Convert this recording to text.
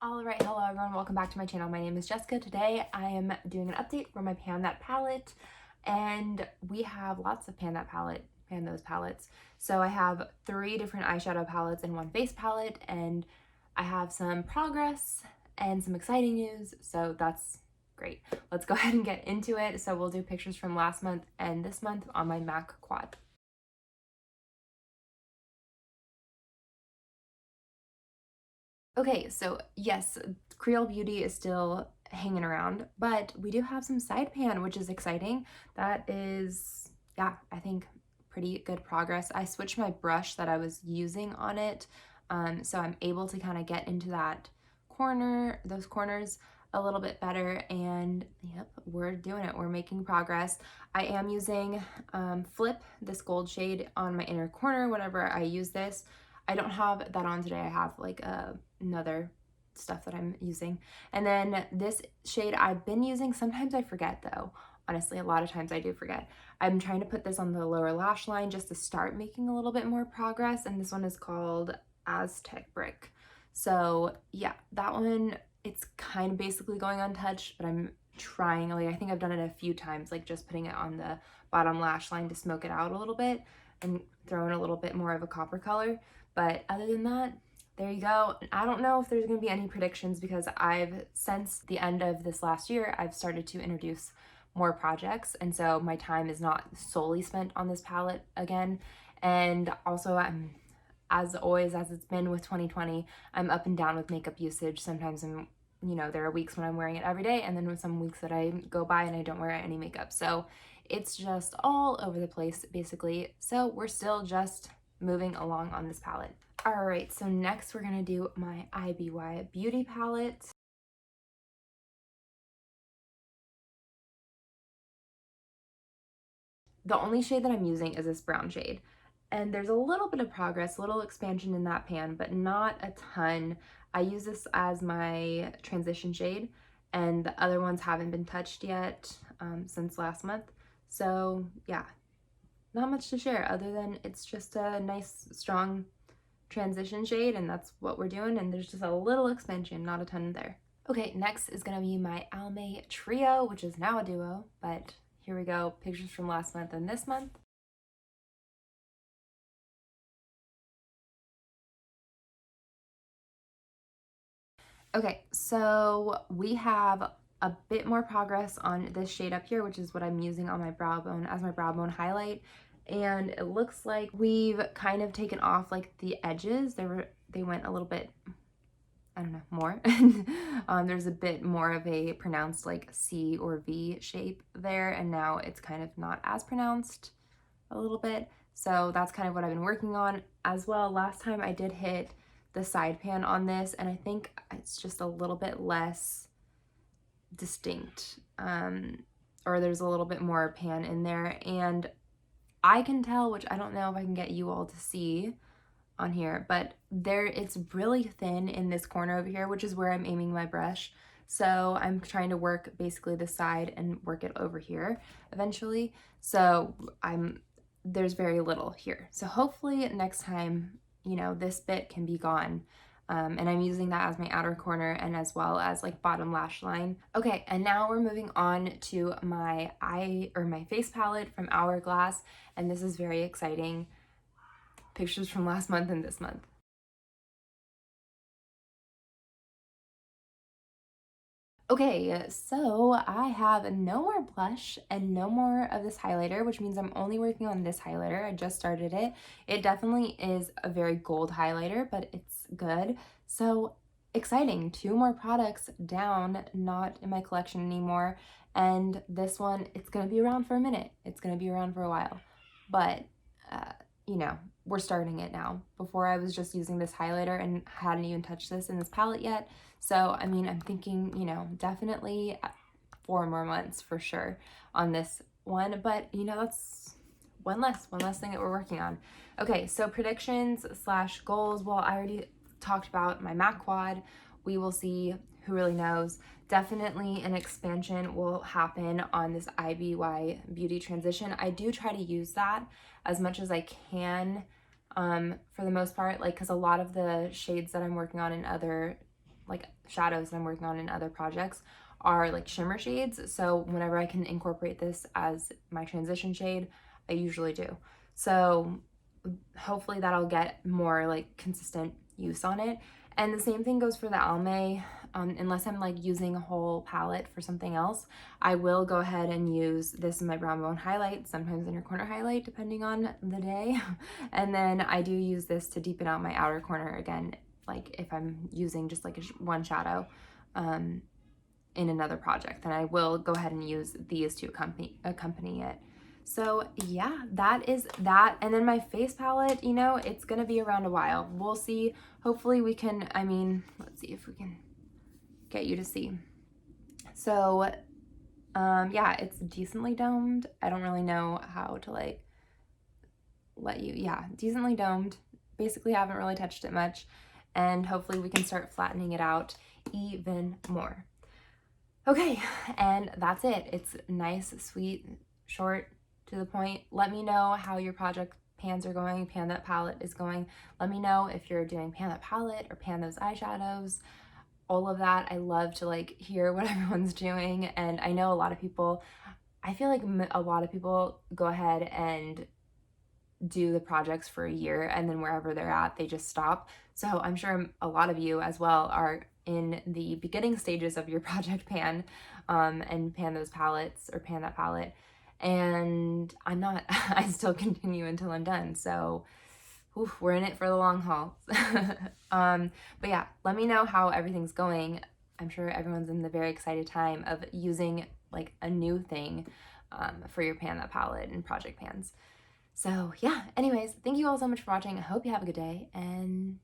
Alright, hello everyone, welcome back to my channel. My name is Jessica. Today I am doing an update for my Pan That palette, and we have lots of Pan Those palettes. So I have 3 different eyeshadow palettes and 1 face palette, and I have some progress and some exciting news, so that's great. Let's go ahead and get into it. So we'll do pictures from last month and this month on my Mac Quad. Okay, so yes, Creole Beauty is still hanging around, but we do have some side pan, which is exciting. That is, yeah, I think pretty good progress. I switched my brush that I was using on it, so I'm able to kind of get into those corners a little bit better, and yep, we're doing it. We're making progress. I am using Flip, this gold shade, on my inner corner whenever I use this. I don't have that on today. I have like another stuff that I'm using. And then this shade I've been using, sometimes I forget though. Honestly, a lot of times I do forget. I'm trying to put this on the lower lash line just to start making a little bit more progress. And this one is called Aztec Brick. So yeah, that one, it's kind of basically going untouched, but I'm trying, like I think I've done it a few times, like just putting it on the bottom lash line to smoke it out a little bit and throw in a little bit more of a copper color. But other than that, there you go. I don't know if there's going to be any predictions because since the end of this last year, I've started to introduce more projects. And so my time is not solely spent on this palette again. And also as always, as it's been with 2020, I'm up and down with makeup usage. Sometimes there are weeks when I'm wearing it every day, and then with some weeks that I go by and I don't wear any makeup. So it's just all over the place, basically. So we're still just moving along on this palette. All right, so next we're gonna do my Iby Beauty palette. The only shade that I'm using is this brown shade. And there's a little bit of progress, a little expansion in that pan, but not a ton. I use this as my transition shade, and the other ones haven't been touched yet since last month. So yeah, not much to share other than it's just a nice, strong transition shade, and that's what we're doing. And there's just a little expansion, not a ton there. Okay, next is gonna be my Almay Trio, which is now a duo, but here we go, pictures from last month and this month. Okay, so we have a bit more progress on this shade up here, which is what I'm using on my brow bone as my brow bone highlight. And it looks like we've kind of taken off like the edges. They went a little bit, I don't know, more. There's a bit more of a pronounced like C or V shape there, and now it's kind of not as pronounced a little bit. So that's kind of what I've been working on as well. Last time I did hit the side pan on this, and I think it's just a little bit less distinct, or there's a little bit more pan in there, and I can tell, which I don't know if I can get you all to see on here, but it's really thin in this corner over here, which is where I'm aiming my brush. So I'm trying to work basically the side and work it over here eventually. So there's very little here. So hopefully next time, this bit can be gone. And I'm using that as my outer corner and as well as like bottom lash line. Okay, and now we're moving on to my face palette from Hourglass, and this is very exciting. Pictures from last month and this month. Okay, so I have no more blush and no more of this highlighter, which means I'm only working on this highlighter. I just started it. It definitely is a very gold highlighter, but it's good. So exciting, 2 more products down, not in my collection anymore. And this one, it's gonna be around for a minute. It's gonna be around for a while, but we're starting it now. Before I was just using this highlighter and hadn't even touched this in this palette yet. So, I mean, I'm thinking, definitely 4 more months for sure on this one, but that's one less thing that we're working on. Okay, so predictions / goals. Well, I already talked about my Mac Quad. We will see, who really knows. Definitely an expansion will happen on this Iby Beauty transition. I do try to use that as much as I can for the most part, like, because a lot of the shades that I'm working on in other like shadows that I'm working on in other projects are like shimmer shades. So whenever I can incorporate this as my transition shade, I usually do. So hopefully that'll get more like consistent use on it. And the same thing goes for the Almay. Unless I'm like using a whole palette for something else, I will go ahead and use this in my brown bone highlight, sometimes inner corner highlight, depending on the day. And then I do use this to deepen out my outer corner again, like if I'm using just like one shadow in another project, then I will go ahead and use these to accompany it. So yeah, that is that. And then my face palette, you know, it's gonna be around a while. We'll see. Hopefully we can, I mean, let's see if we can get you to see. So yeah, it's decently domed. I don't really know how to like let you, yeah, decently domed. Basically haven't really touched it much. And hopefully we can start flattening it out even more. Okay, and that's it. It's nice, sweet, short, to the point. Let me know how your project pans are going, pan that palette is going. Let me know if you're doing pan that palette or pan those eyeshadows, all of that. I love to like hear what everyone's doing. And I know a lot of people, I feel like a lot of people go ahead and do the projects for a year and then wherever they're at, they just stop. So I'm sure a lot of you as well are in the beginning stages of your project pan and pan those palettes or pan that palette. And I'm not, I still continue until I'm done. So we're in it for the long haul. But yeah, let me know how everything's going. I'm sure everyone's in the very excited time of using like a new thing for your pan that palette and project pans. So yeah, anyways, thank you all so much for watching. I hope you have a good day, and